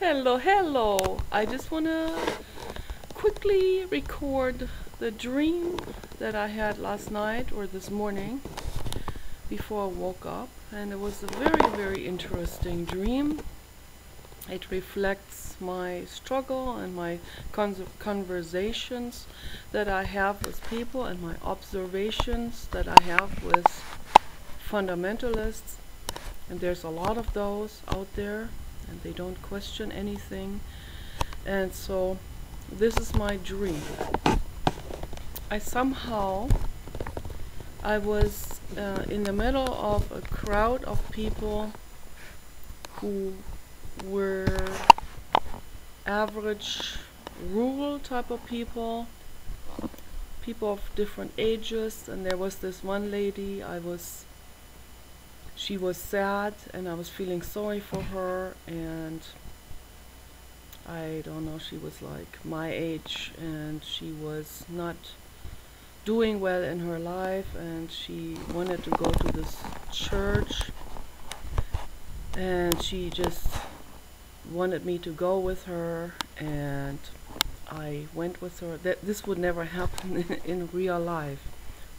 Hello, hello. I just want to quickly record the dream that I had last night or this morning before I woke up. And it was a very, very interesting dream. It reflects my struggle and my conversations that I have with people and my observations that I have with fundamentalists. And there's a lot of those out there, and they don't question anything. And so this is my dream. I was in the middle of a crowd of people who were average rural type of people of different ages. And there was this one lady, she was sad, and I was feeling sorry for her, and I don't know, she was like my age, and she was not doing well in her life, and she wanted to go to this church, and she just wanted me to go with her, and I went with her. This would never happen in real life,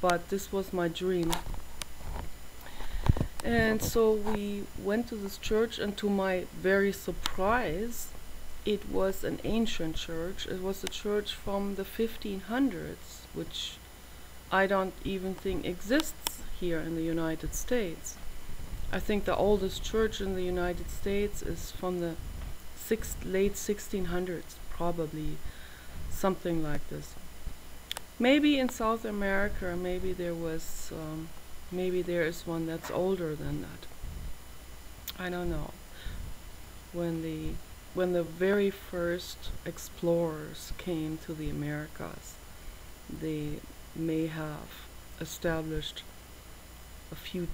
but this was my dream. And so we went to this church, and to my very surprise, it was an ancient church. It was a church from the 1500s, which I don't even think exists here in the United States. I think the oldest church in the United States is from the late 1600s, probably something like this. Maybe in South America, maybe there is one that's older than that. I don't know. When the very first explorers came to the Americas, they may have established a few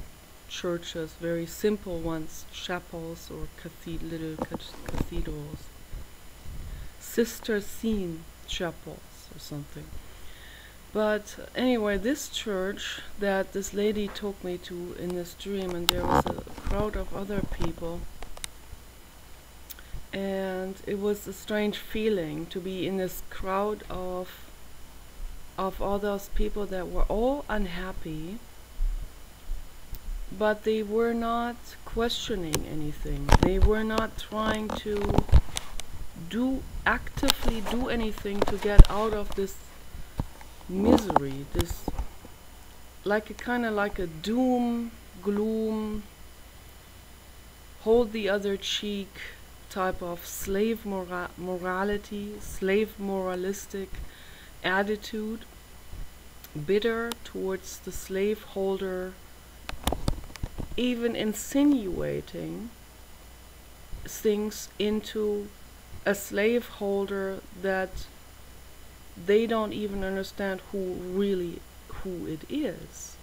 churches, very simple ones, chapels or little cathedrals, Cistercian chapels or something. But anyway, this church that this lady took me to in this dream, and there was a crowd of other people, and it was a strange feeling to be in this crowd of all those people that were all unhappy, but they were not questioning anything. They were not trying to actively do anything to get out of this misery, this kind of like a doom, gloom, hold the other cheek type of slave morality, slave moralistic attitude, bitter towards the slaveholder, even insinuating things into a slaveholder that they don't even understand who it is.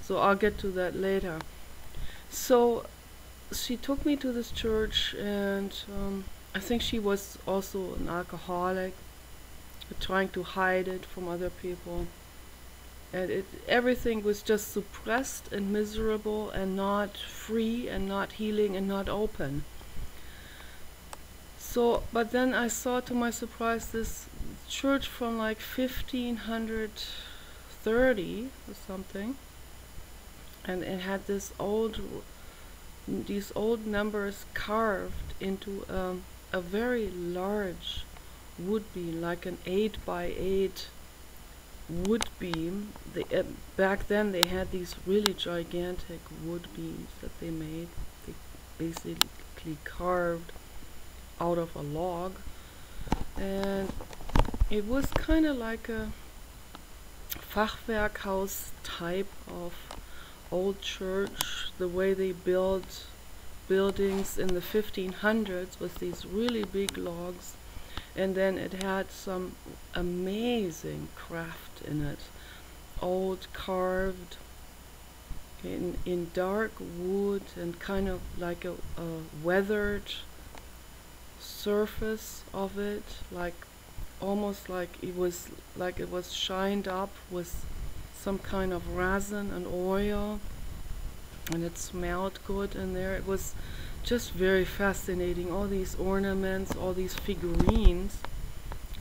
So I'll get to that later. So she took me to this church, and I think she was also an alcoholic, trying to hide it from other people. And everything was just suppressed and miserable and not free and not healing and not open. So, but then I saw, to my surprise, this church from like 1530 or something, and it had these old numbers carved into a very large wood beam, like an 8x8 wood beam. Back then they had these really gigantic wood beams that they made. They basically carved out of a log, and it was kind of like a Fachwerkhaus type of old church, the way they built buildings in the 1500s with these really big logs. And then it had some amazing craft in it, old carved in dark wood, and kind of like a weathered surface of it, like almost like it was shined up with some kind of resin and oil, and it smelled good in there. It was just very fascinating. All these ornaments, all these figurines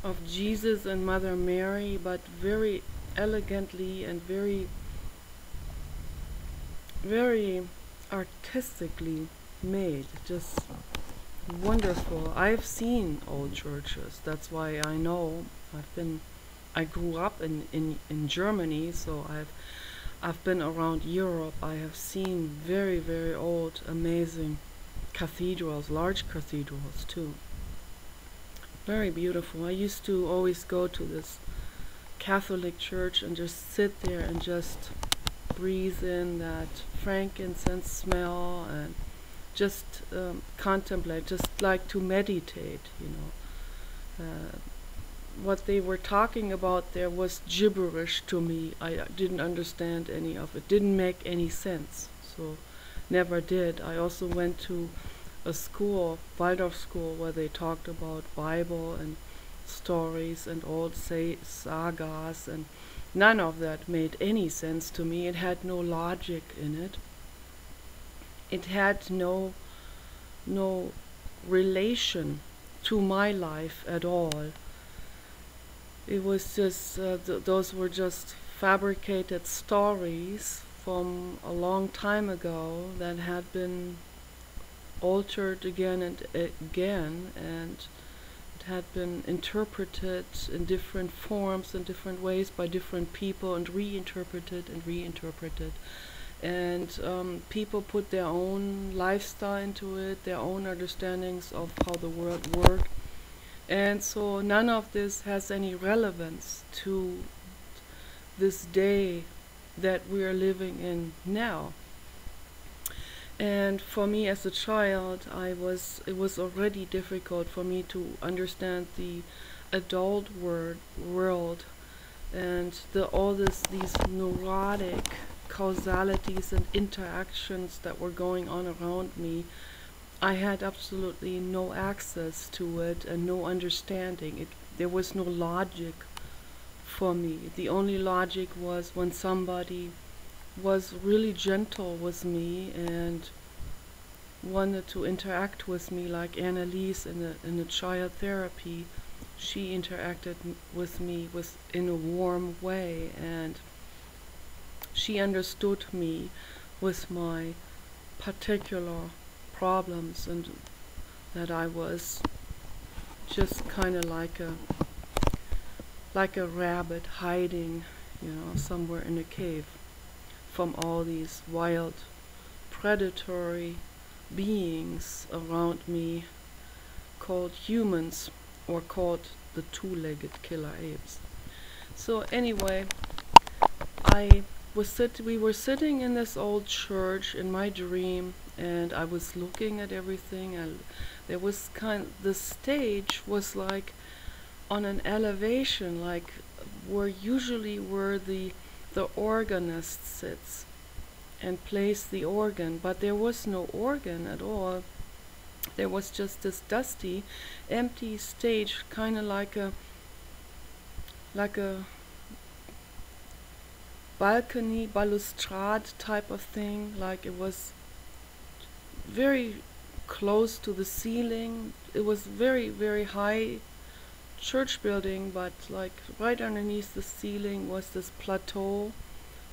of Jesus and Mother Mary, but very elegantly and very, very artistically made. Just wonderful. I've seen old churches. That's why I know. I grew up in Germany, so I've been around Europe. I have seen very, very old, amazing cathedrals, large cathedrals too. Very beautiful. I used to always go to this Catholic church and just sit there and just breathe in that frankincense smell and just contemplate, just like to meditate, you know. What they were talking about there was gibberish to me. I didn't understand any of it. Didn't make any sense. So never did. I also went to a school, Waldorf school, where they talked about Bible and stories and old sagas, and none of that made any sense to me. It had no logic in it. It had no relation to my life at all. It was just, those were just fabricated stories from a long time ago that had been altered again and again, and it had been interpreted in different forms and different ways by different people, and reinterpreted and reinterpreted. And people put their own lifestyle into it, their own understandings of how the world worked. And so none of this has any relevance to this day that we are living in now. And for me as a child, it was already difficult for me to understand the adult world and these neurotic causalities and interactions that were going on around me. I had absolutely no access to it and no understanding. There was no logic for me. The only logic was when somebody was really gentle with me and wanted to interact with me, like Annalise in the child therapy. She interacted with me in a warm way, and she understood me with my particular problems, and that I was just kind of like a rabbit hiding, somewhere in a cave from all these wild predatory beings around me called humans, or called the two-legged killer apes. So anyway, we were sitting in this old church in my dream, and I was looking at everything, and there was the stage was like on an elevation, like where the organist sits and plays the organ, but there was no organ at all. There was just this dusty, empty stage, kind of like a balcony, balustrade type of thing. Like it was very close to the ceiling. It was very, very high church building, but like right underneath the ceiling was this plateau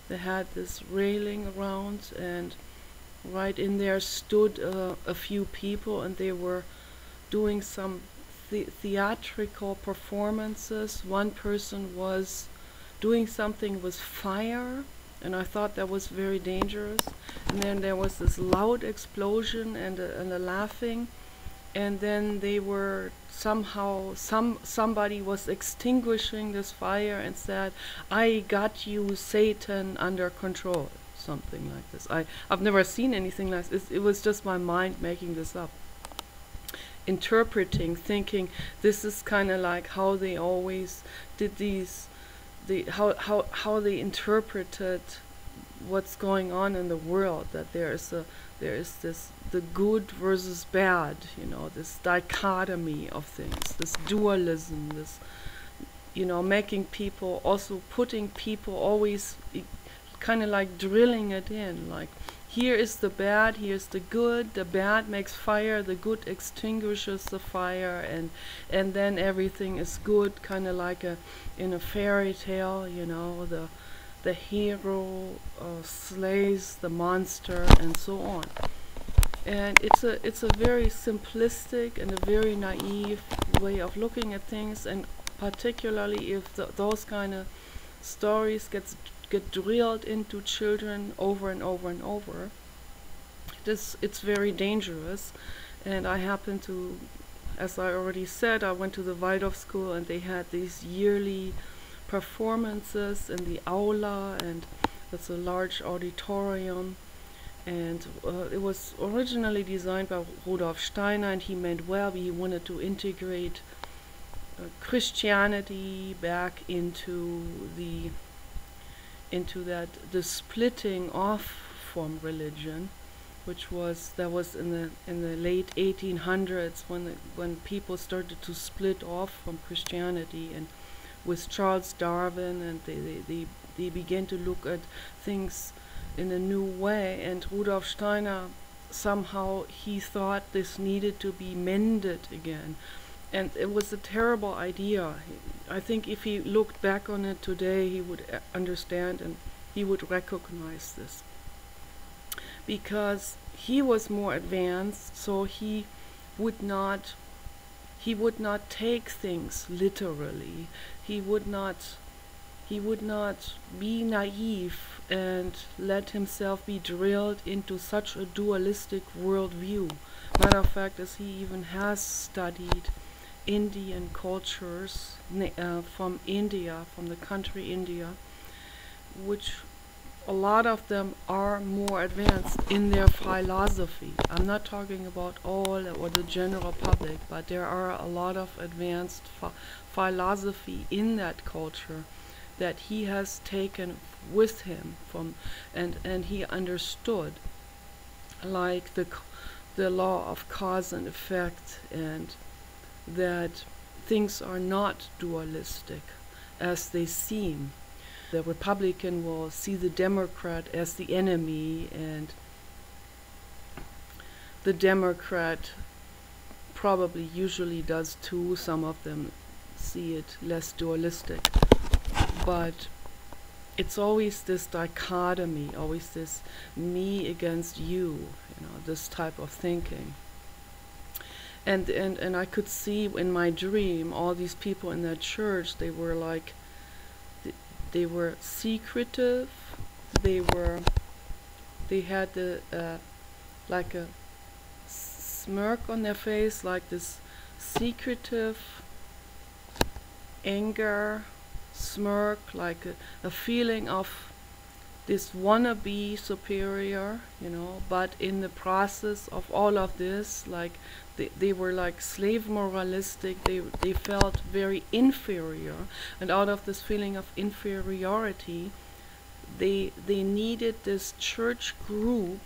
that had this railing around, and right in there stood a few people, and they were doing some theatrical performances. One person was doing something with fire, and I thought that was very dangerous. And then there was this loud explosion and a laughing, and then they were somehow somebody was extinguishing this fire and said, "I got you, Satan, under control." Something like this. I've never seen anything like this. It was just my mind making this up, interpreting, thinking this is kind of like how they always did how they interpreted what's going on in the world, that there is this the good versus bad, this dichotomy of things, this dualism, this making people, also putting people always kind of like drilling it in, like here is the bad, here's the good, the bad makes fire, the good extinguishes the fire, and then everything is good, kind of like in a fairy tale, you know, the hero slays the monster and so on. And it's a very simplistic and a very naive way of looking at things, and particularly if those kind of stories get drilled into children over and over and over, it's very dangerous. And I happen to, as I already said, I went to the Waldorf school, and they had these yearly performances in the aula, and it's a large auditorium. And it was originally designed by Rudolf Steiner, and he meant well. He wanted to integrate Christianity back into the splitting off from religion, which was in the late 1800s when people started to split off from Christianity, and with Charles Darwin, and they began to look at things in a new way. And Rudolf Steiner, somehow he thought this needed to be mended again, and it was a terrible idea. I think if he looked back on it today, he would understand, and he would recognize this, because he was more advanced, so he would not take things literally. He would not be naive and let himself be drilled into such a dualistic worldview. Matter of fact, as he even has studied Indian cultures from India, from the country India, which a lot of them are more advanced in their philosophy. I'm not talking about all or the general public, but there are a lot of advanced philosophy in that culture that he has taken with him from, and he understood, like the law of cause and effect, and that things are not dualistic as they seem. The Republican will see the Democrat as the enemy, and the Democrat probably usually does too. Some of them see it less dualistic. But it's always this dichotomy, always this me against you, this type of thinking. And I could see in my dream all these people in that church. They were like, they were secretive. They had like a smirk on their face, like this secretive anger smirk, like a feeling of this wannabe superior, but in the process of all of this, like they were like slave moralistic. They felt very inferior, and out of this feeling of inferiority, they needed this church group,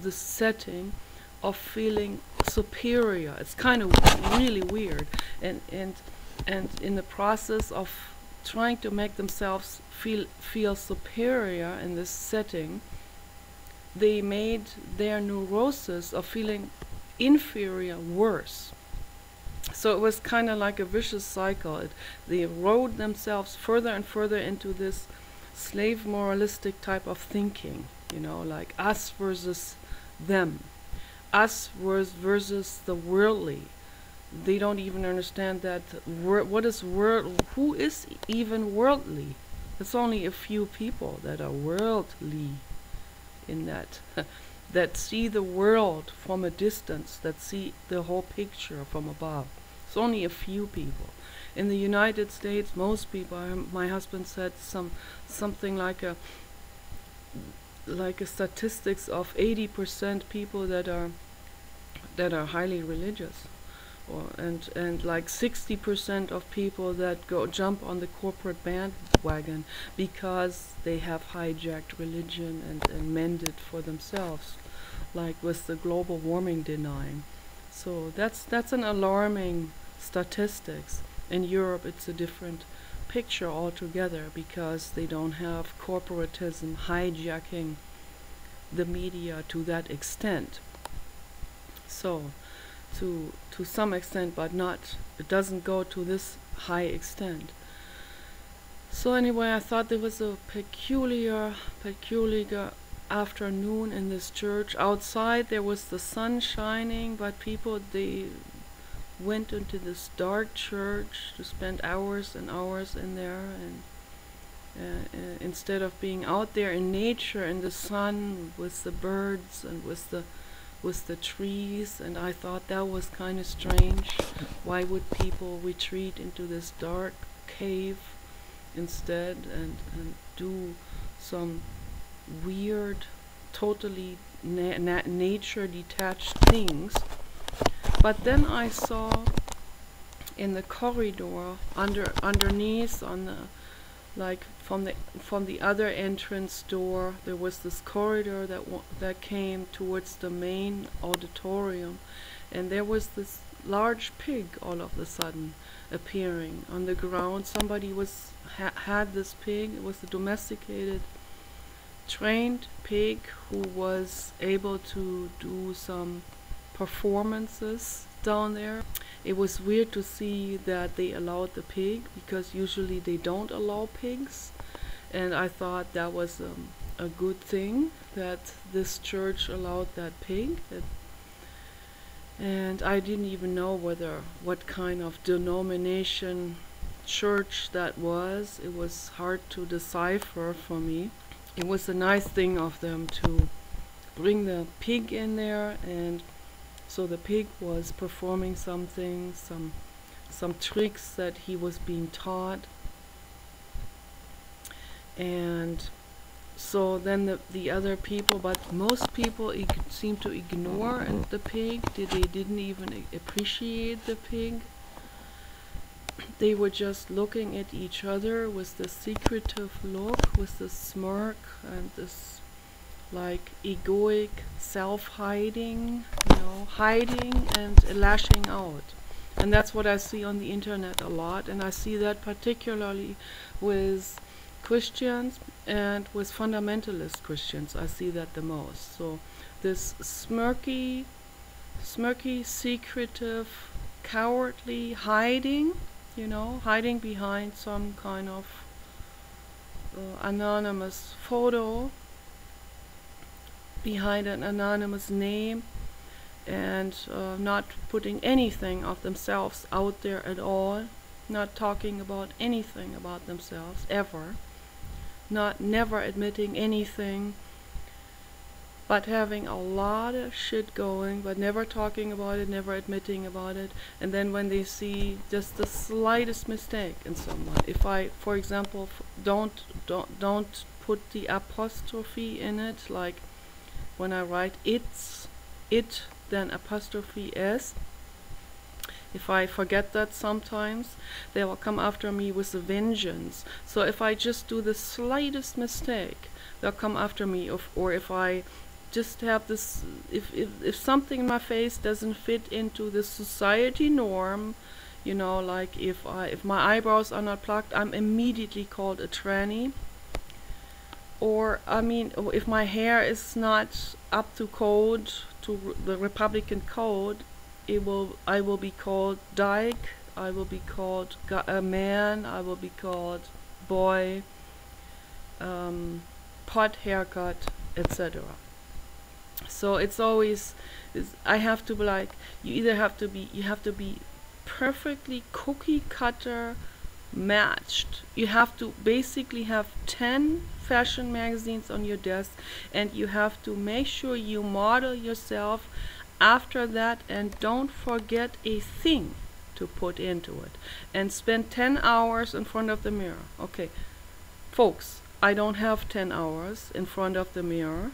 this setting of feeling superior. It's kind of really weird, and in the process of trying to make themselves feel superior in this setting, they made their neurosis of feeling inferior worse. So it was kind of like a vicious cycle. They rode themselves further and further into this slave moralistic type of thinking, like us versus them, us versus the worldly. They don't even understand that what is world. Who is even worldly? It's only a few people that are worldly in that that see the world from a distance, that see the whole picture from above. It's only a few people. In the United States, most people. My husband said something like a statistics of 80% people that are highly religious. And like 60% of people that jump on the corporate bandwagon because they have hijacked religion and mended for themselves, like with the global warming denying. So that's an alarming statistics. In Europe, it's a different picture altogether, because they don't have corporatism hijacking the media to that extent. So, to some extent, but not, it doesn't go to this high extent. So anyway, I thought there was a peculiar afternoon in this church. Outside there was the sun shining, but people, they went into this dark church to spend hours and hours in there, and instead of being out there in nature, in the sun, with the birds and with the trees. And I thought that was kind of strange. Why would people retreat into this dark cave instead and do some weird, totally nature detached things? But then I saw in the corridor underneath, on the, like from the other entrance door, there was this corridor that came towards the main auditorium, and there was this large pig all of a sudden appearing on the ground. Somebody had this pig. It was a domesticated, trained pig who was able to do some performances down there. It was weird to see that they allowed the pig, because usually they don't allow pigs, and I thought that was a good thing that this church allowed that pig. And I didn't even know what kind of denomination church that was. It was hard to decipher for me. It was a nice thing of them to bring the pig in there, and so the pig was performing something, some tricks that he was being taught. And so then the other people, but most people seemed to ignore the pig. They didn't even appreciate the pig. They were just looking at each other with this secretive look, with this smirk and this like egoic self-hiding, hiding and lashing out. And that's what I see on the internet a lot, and I see that particularly with Christians and with fundamentalist Christians. I see that the most. So this smirky, secretive, cowardly hiding, hiding behind some kind of anonymous photo, behind an anonymous name, and not putting anything of themselves out there at all, not talking about anything about themselves ever, never admitting anything, but having a lot of shit going, but never talking about it, never admitting about it. And then when they see just the slightest mistake in someone, if I, for example, don't put the apostrophe in it, like when I write it, then apostrophe s. If I forget that sometimes, they will come after me with a vengeance. So if I just do the slightest mistake, they'll come after me. Or if I just have this, if something in my face doesn't fit into the society norm, like if my eyebrows are not plucked, I'm immediately called a tranny. Or if my hair is not up to code, to the Republican code, I will be called dyke, I will be called a man, I will be called boy, pot haircut, etc. So it's always, I have to be like, you have to be perfectly cookie cutter matched. You have to basically have 10 fashion magazines on your desk, and you have to make sure you model yourself after that, and don't forget a thing to put into it, and spend 10 hours in front of the mirror. Okay, folks, I don't have 10 hours in front of the mirror.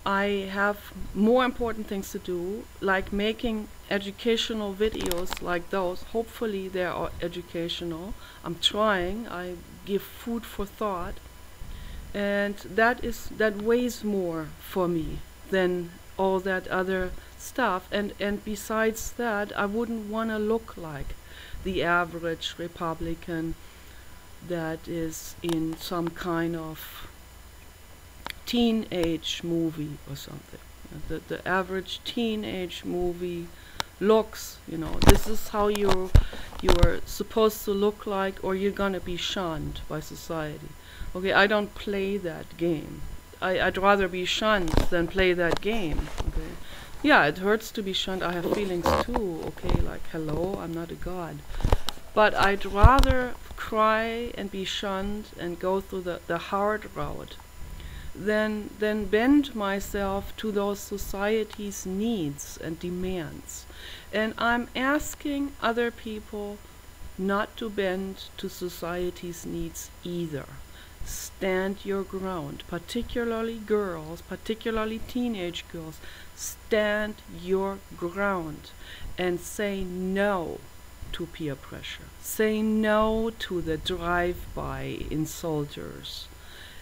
I have more important things to do, like making educational videos like those. Hopefully they are educational. I'm trying. I give food for thought, and that weighs more for me than all that other stuff. And besides that, I wouldn't want to look like the average Republican that is in some kind of teenage movie or something. The average teenage movie looks, this is how you're supposed to look like, or you're gonna be shunned by society. Okay, I don't play that game. I'd rather be shunned than play that game. Okay, yeah, it hurts to be shunned. I have feelings too. Okay, like, hello, I'm not a god. But I'd rather cry and be shunned and go through the hard route than bend myself to those society's needs and demands. And I'm asking other people not to bend to society's needs either. Stand your ground, particularly girls, particularly teenage girls. Stand your ground and say no to peer pressure. Say no to the drive-by insulters.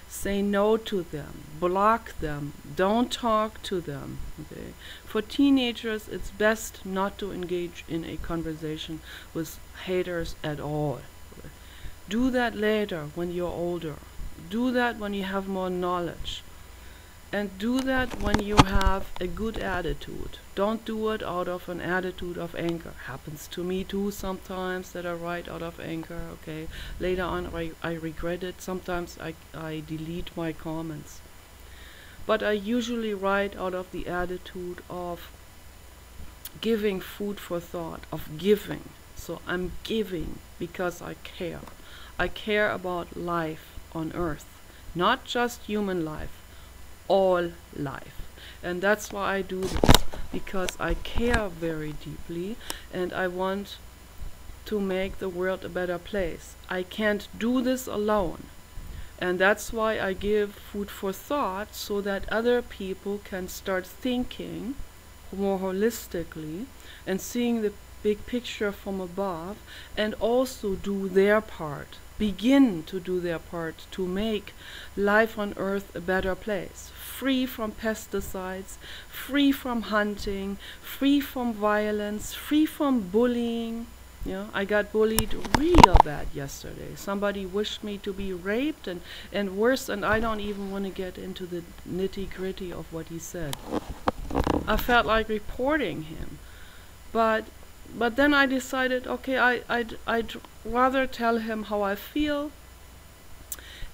Say no to them. Block them. Don't talk to them. Okay? For teenagers, it's best not to engage in a conversation with haters at all. Do that later when you're older. Do that when you have more knowledge. And do that when you have a good attitude. Don't do it out of an attitude of anger. Happens to me too sometimes that I write out of anger. Okay. Later on I regret it. Sometimes I delete my comments. But I usually write out of the attitude of giving food for thought, of giving. So I'm giving because I care. I care about life on earth. Not just human life. All life. And that's why I do this, because I care very deeply and I want to make the world a better place. I can't do this alone, and that's why I give food for thought, so that other people can start thinking more holistically and seeing the big picture from above, and also do their part. Begin to do their part to make life on earth a better place, free from pesticides, free from hunting, free from violence, free from bullying. I got bullied real bad yesterday. Somebody wished me to be raped and worse, and I don't even want to get into the nitty-gritty of what he said. I felt like reporting him, but then I decided, okay, I'd rather tell him how I feel,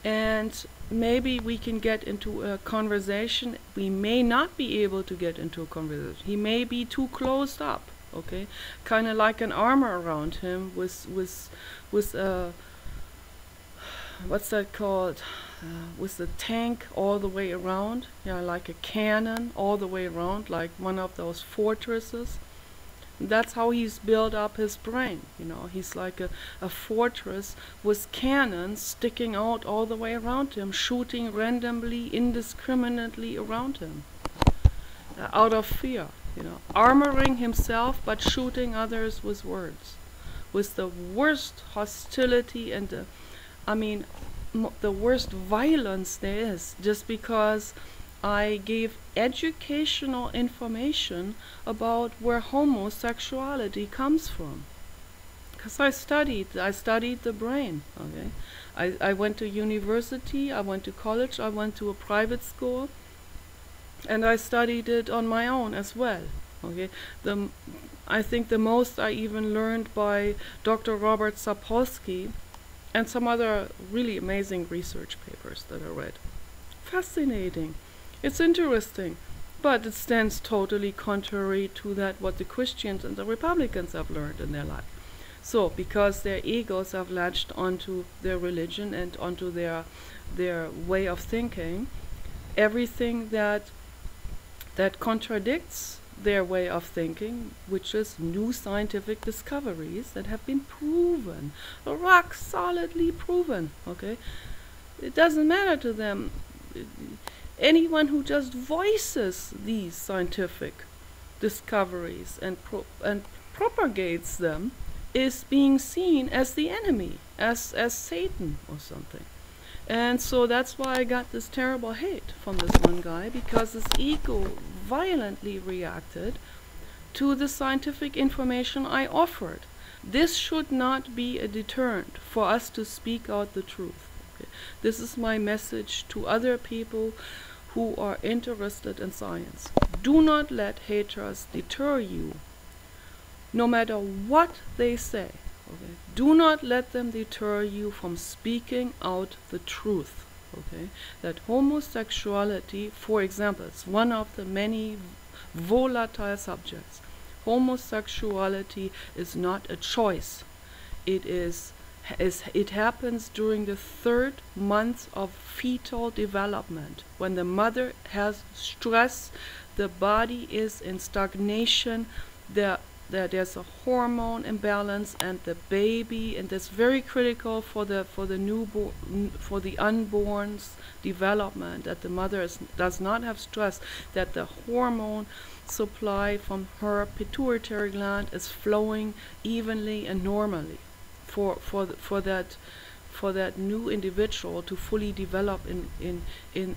and maybe we can get into a conversation. We may not be able to get into a conversation. He may be too closed up, okay? Kind of like an armor around him with what's that called? With the tank all the way around. Yeah, like a cannon all the way around, like one of those fortresses. That's how he's built up his brain. He's like a fortress with cannons sticking out all the way around him, shooting randomly, indiscriminately around him, out of fear. Armoring himself but shooting others with words, with the worst hostility and the worst violence there is, just because I gave educational information about where homosexuality comes from. Because I studied the brain, okay? I went to university, I went to college, I went to a private school, and I studied it on my own as well, okay? I think the most I even learned by Dr. Robert Sapolsky and some other really amazing research papers that I read. Fascinating. It's interesting, but it stands totally contrary to what the Christians and the Republicans have learned in their life. So, because their egos have latched onto their religion and onto their way of thinking, everything that contradicts their way of thinking, which is new scientific discoveries that have been proven, rock solidly proven, okay? It doesn't matter to them. Anyone who just voices these scientific discoveries and propagates them is being seen as the enemy, as Satan or something. And so that's why I got this terrible hate from this one guy, because his ego violently reacted to the scientific information I offered. This should not be a deterrent for us to speak out the truth. Okay? This is my message to other people who are interested in science. Do not let haters deter you, no matter what they say. Okay? Do not let them deter you from speaking out the truth. Okay? That homosexuality, for example, is one of the many volatile subjects. Homosexuality is not a choice. It happens during the 3rd month of fetal development. When the mother has stress, the body is in stagnation, there's a hormone imbalance, and the baby, and that's very critical for the newborn, for the unborn's development, that the mother does not have stress, that the hormone supply from her pituitary gland is flowing evenly and normally for that new individual to fully develop in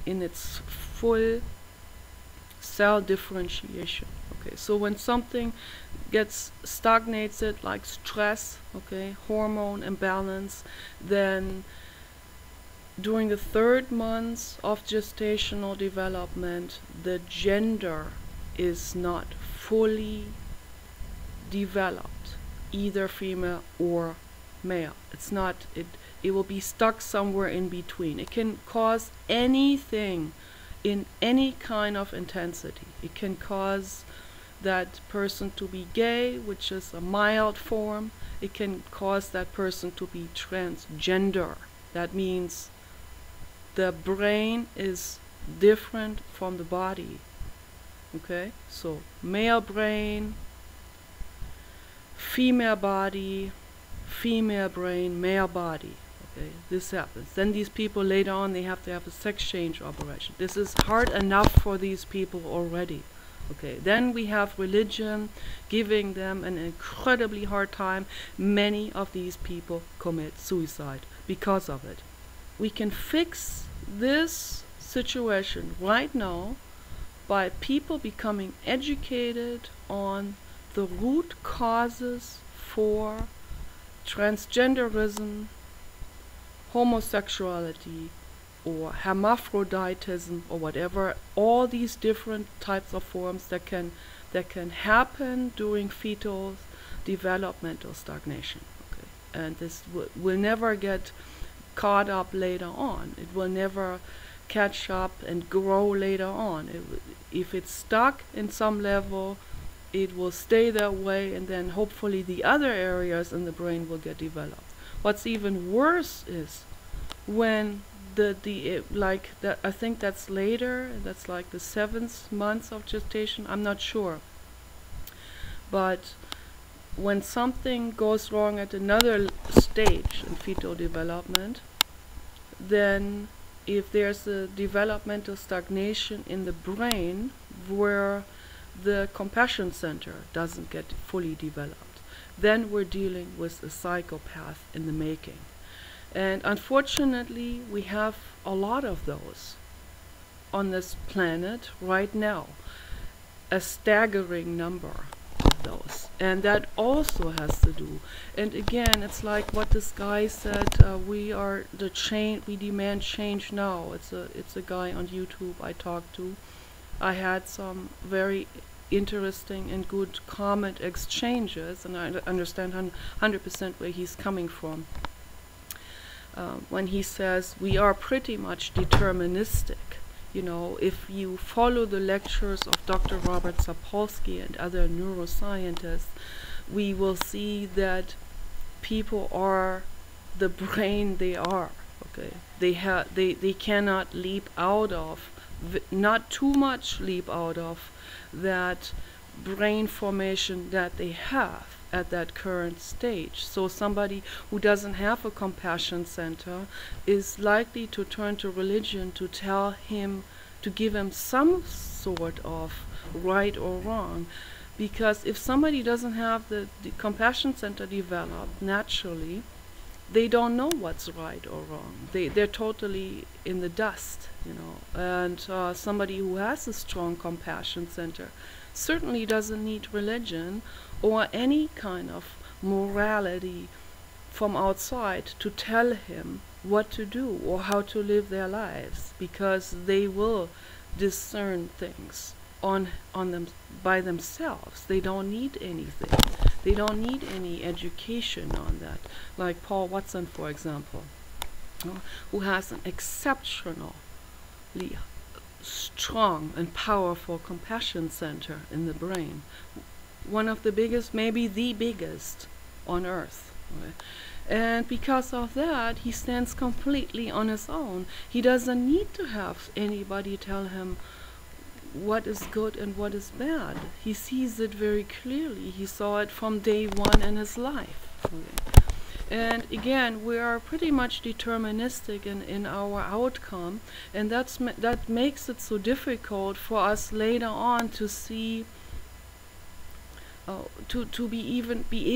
its full cell differentiation. Okay, so when something gets stagnated, like stress, okay, hormone imbalance, then during the 3rd month of gestational development, the gender is not fully developed, either female or male. It's not, it will be stuck somewhere in between. It can cause anything in any kind of intensity. It can cause that person to be gay, which is a mild form. It can cause that person to be transgender. That means the brain is different from the body. Okay, so male brain, female body, female brain, male body. Okay, this happens. Then these people later on, they have to have a sex change operation. This is hard enough for these people already. Okay, then we have religion giving them an incredibly hard time. Many of these people commit suicide because of it. We can fix this situation right now by people becoming educated on the root causes for transgenderism, homosexuality, or hermaphroditism, or whatever, all these different types of forms that can happen during fetal developmental stagnation. Okay, and this will never get caught up later on. It will never catch up and grow later on. If it's stuck in some level, it will stay that way, and then hopefully the other areas in the brain will get developed. What's even worse is when I think that's later, that's like the 7th month of gestation, I'm not sure. But when something goes wrong at another stage in fetal development, then if there's a developmental stagnation in the brain where the compassion center doesn't get fully developed, then we're dealing with a psychopath in the making. And unfortunately, we have a lot of those on this planet right now, a staggering number of those. And that also has to do, and again, it's like what this guy said, we demand change now. It's a guy on YouTube I talked to. I had some very interesting and good comment exchanges, and I understand 100% where he's coming from. When he says we are pretty much deterministic. You know, if you follow the lectures of Dr. Robert Sapolsky and other neuroscientists, we will see that people are the brain they are. Okay, they cannot leap out of, not too much leap out of that brain formation that they have at that current stage. So somebody who doesn't have a compassion center is likely to turn to religion to tell him, to give him some sort of right or wrong. Because if somebody doesn't have the compassion center developed naturally, they don't know what's right or wrong. They're totally in the dust, you know. And somebody who has a strong compassion center certainly doesn't need religion or any kind of morality from outside to tell him what to do or how to live their lives, because they will discern things on them by themselves. They don't need anything. They don't need any education on that. Like Paul Watson, for example, who has an exceptionally strong and powerful compassion center in the brain. One of the biggest, maybe the biggest on earth. Okay? And because of that, he stands completely on his own. He doesn't need to have anybody tell him what is good and what is bad. He sees it very clearly. He saw it from day one in his life. Okay? And again, we are pretty much deterministic in our outcome, and that makes it so difficult for us later on to see, to be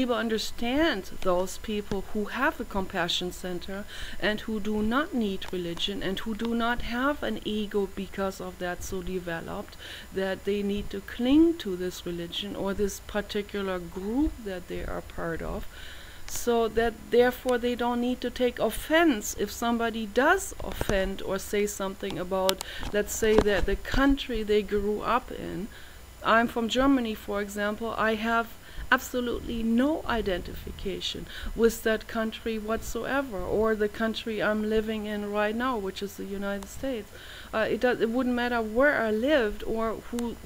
able to understand those people who have a compassion center and who do not need religion and who do not have an ego because of that so developed that they need to cling to this religion or this particular group that they are part of. So that therefore they don't need to take offense if somebody does offend or say something about, let's say, that the country they grew up in. I'm from Germany, for example. I have absolutely no identification with that country whatsoever, or the country I'm living in right now, which is the United States. It wouldn't matter where I lived or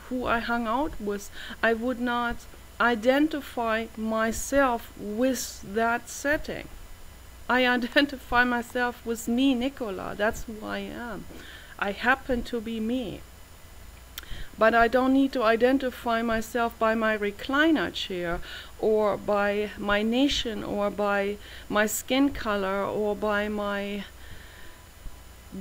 who I hung out with. I would not identify myself with that setting. I identify myself with me, Nicola. That's who I am. I happen to be me. But I don't need to identify myself by my recliner chair or by my nation or by my skin color or by my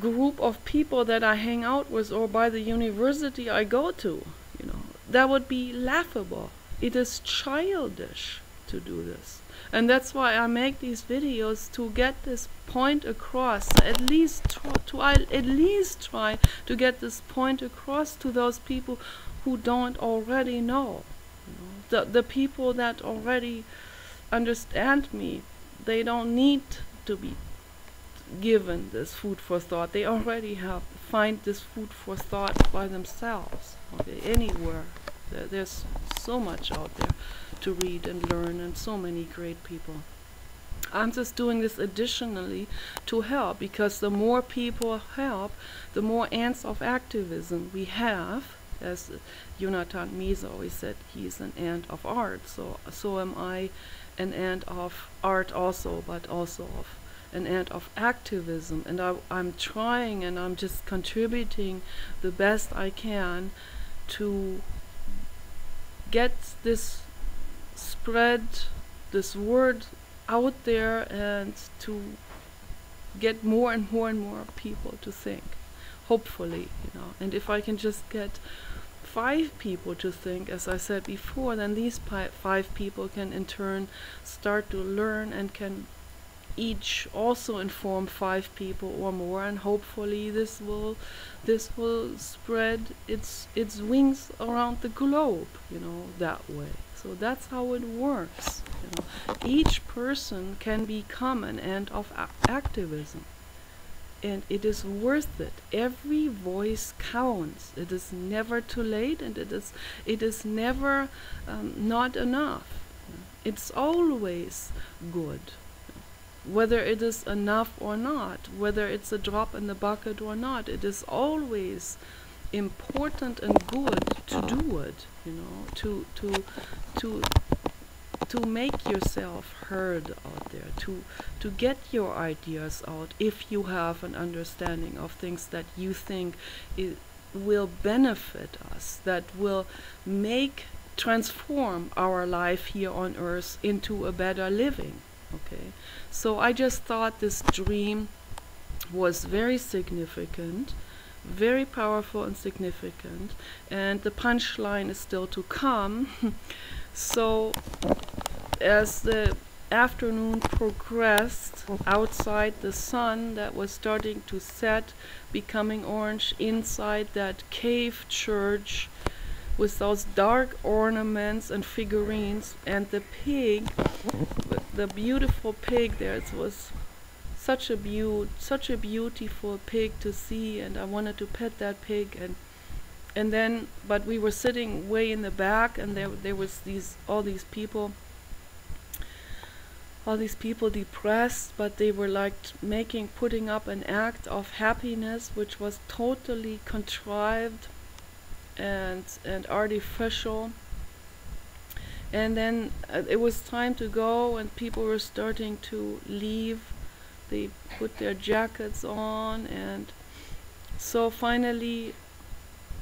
group of people that I hang out with or by the university I go to. You know, that would be laughable. It is childish to do this. And that's why I make these videos, to get this point across, at least try to get this point across to those people who don't already know. You know, the people that already understand me, they don't need to be given this food for thought. They already find this food for thought by themselves, okay, anywhere. There's so much out there to read and learn, and so many great people. I'm just doing this additionally to help, because the more people help, the more ants of activism we have. As Jonathan Mies always said, he's an ant of art. So am I an ant of art also, but also of an ant of activism. And I'm trying, and I'm just contributing the best I can to get this spread, this word out there, and to get more and more and more people to think, hopefully, you know. And if I can just get 5 people to think, as I said before, then these 5 people can in turn start to learn and can each also inform 5 people or more, and hopefully this will spread its wings around the globe, you know, that way. So that's how it works. You know, each person can become an ant of activism, and it is worth it. Every voice counts. It is never too late, and it is never not enough. It's always good. Whether it is enough or not, whether it's a drop in the bucket or not, it is always important and good to do it, you know, to make yourself heard out there, to get your ideas out, if you have an understanding of things that you think will benefit us, that will transform our life here on earth into a better living. Okay, so I just thought this dream was very significant, very powerful and significant, and the punchline is still to come. So as the afternoon progressed, outside the sun that was starting to set, becoming orange, inside that cave church with those dark ornaments and figurines, and the pig, the beautiful pig there. It was such a beautiful pig to see, and I wanted to pet that pig, and and then, but we were sitting way in the back, and there was all these people depressed, but they were like putting up an act of happiness which was totally contrived and artificial. And then it was time to go, and people were starting to leave. They put their jackets on, and so finally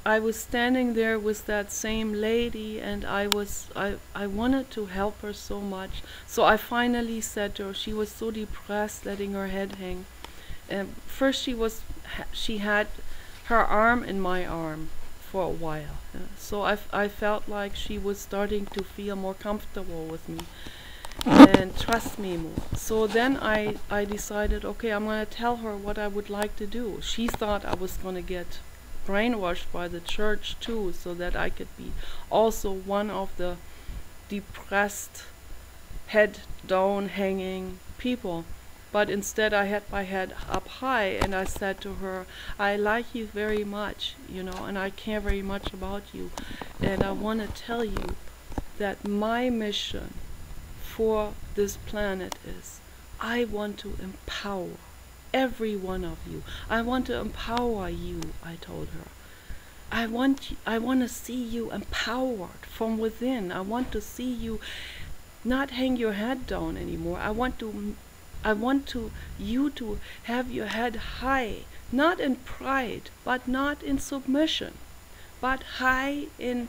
I was standing there with that same lady, and I wanted to help her so much. So I finally said to her, she was so depressed, letting her head hang. And first she had her arm in my arm for a while. So I felt like she was starting to feel more comfortable with me and trust me more. So then I decided, okay, I'm going to tell her what I would like to do. She thought I was going to get brainwashed by the church too, so that I could be also one of the depressed, head down hanging people. But instead I had my head up high, and I said to her, I like you very much, and I care very much about you, and I want to tell you that my mission for this planet is, I want to empower every one of you. I want to empower you, I told her. I want to see you empowered from within. I want to see you not hang your head down anymore. I want you to have your head high, not in pride, but not in submission, but high in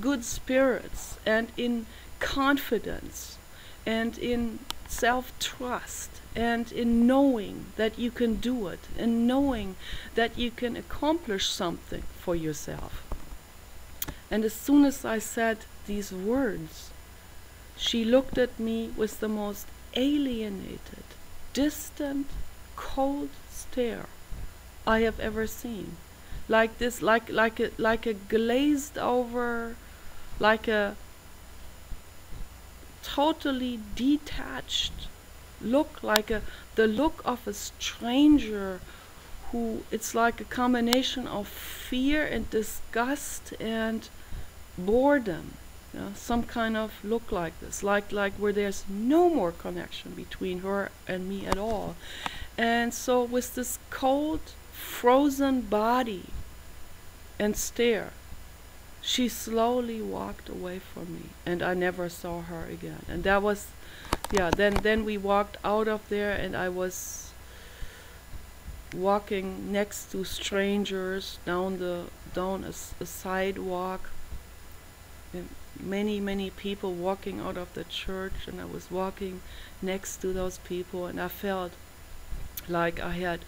good spirits, and in confidence, and in self-trust, and in knowing that you can do it, and knowing that you can accomplish something for yourself. And as soon as I said these words, she looked at me with the most alienated, distant, cold stare I have ever seen. Like this, like a glazed over, like a totally detached look, like the look of a stranger who, it's like a combination of fear and disgust and boredom. Some kind of look like this, like where there's no more connection between her and me at all. And so with this cold, frozen body and stare, she slowly walked away from me, and I never saw her again. And that was, then we walked out of there, and I was walking next to strangers down a sidewalk, and many people walking out of the church, and I was walking next to those people, and I felt like I had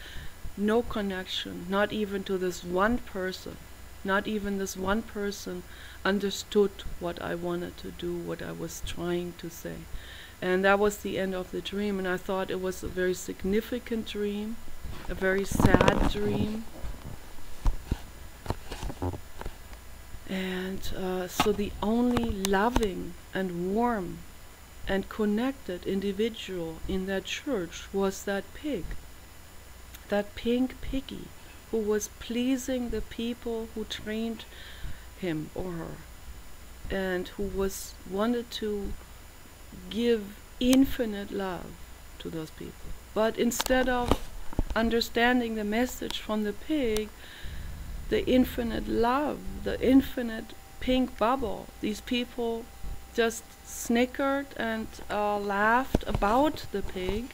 no connection, not even to this one person. Not even this one person understood what I wanted to do, what I was trying to say. And that was the end of the dream, and I thought it was a very significant dream, a very sad dream. And so the only loving and warm and connected individual in that church was that pig, that pink piggy, who was pleasing the people who trained him or her, and who wanted to give infinite love to those people. But instead of understanding the message from the pig, the infinite love, the infinite pink bubble, these people just snickered and laughed about the pig,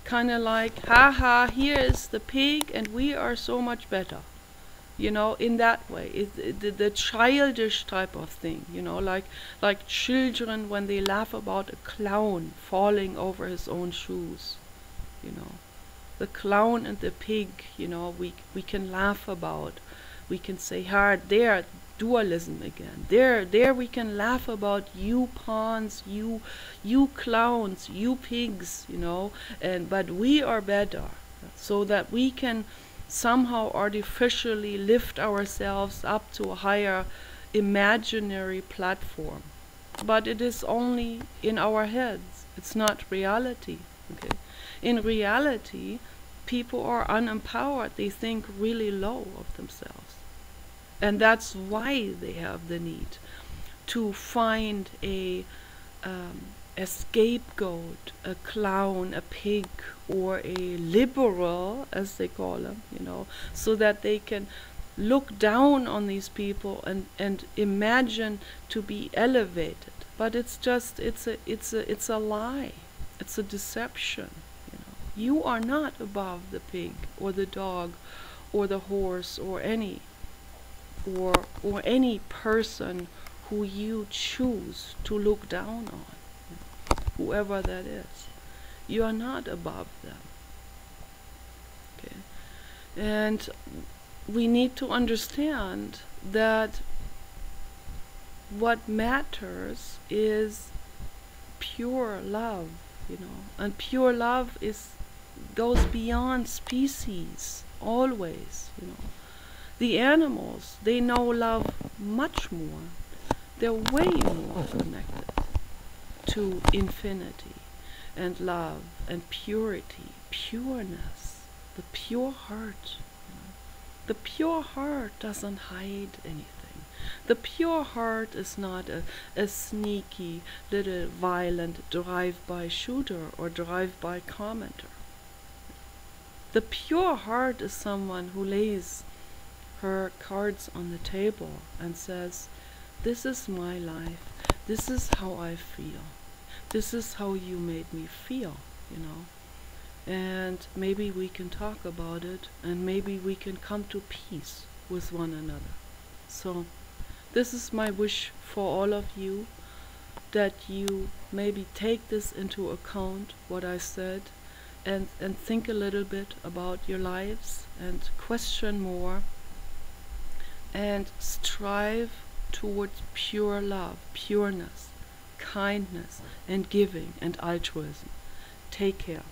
kind of like, haha, here is the pig and we are so much better, in that way. The childish type of thing, like children when they laugh about a clown falling over his own shoes, the clown and the pig, we can laugh about. We can say, there, dualism again. There we can laugh about you pawns, you clowns, you pigs, but we are better, so that we can somehow artificially lift ourselves up to a higher imaginary platform. But it is only in our heads. It's not reality. Okay? In reality, people are unempowered. They think really low of themselves. And that's why they have the need to find a scapegoat, a clown, a pig, or a liberal, as they call them, so that they can look down on these people and imagine to be elevated. But it's a lie. It's a deception. You are not above the pig or the dog or the horse or any person who you choose to look down on, whoever that is. You are not above them. Okay? And we need to understand that what matters is pure love, and pure love goes beyond species always. The animals, they know love much more. They're way more connected to infinity and love and purity, pureness, the pure heart. The pure heart doesn't hide anything. The pure heart is not a sneaky little violent drive-by shooter or drive-by commenter. The pure heart is someone who lays her cards on the table and says, this is my life, this is how I feel, this is how you made me feel, and maybe we can talk about it, and maybe we can come to peace with one another. So this is my wish for all of you, that you maybe take this into account, what I said, and think a little bit about your lives and question more and strive towards pure love, pureness, kindness, and giving and altruism. Take care.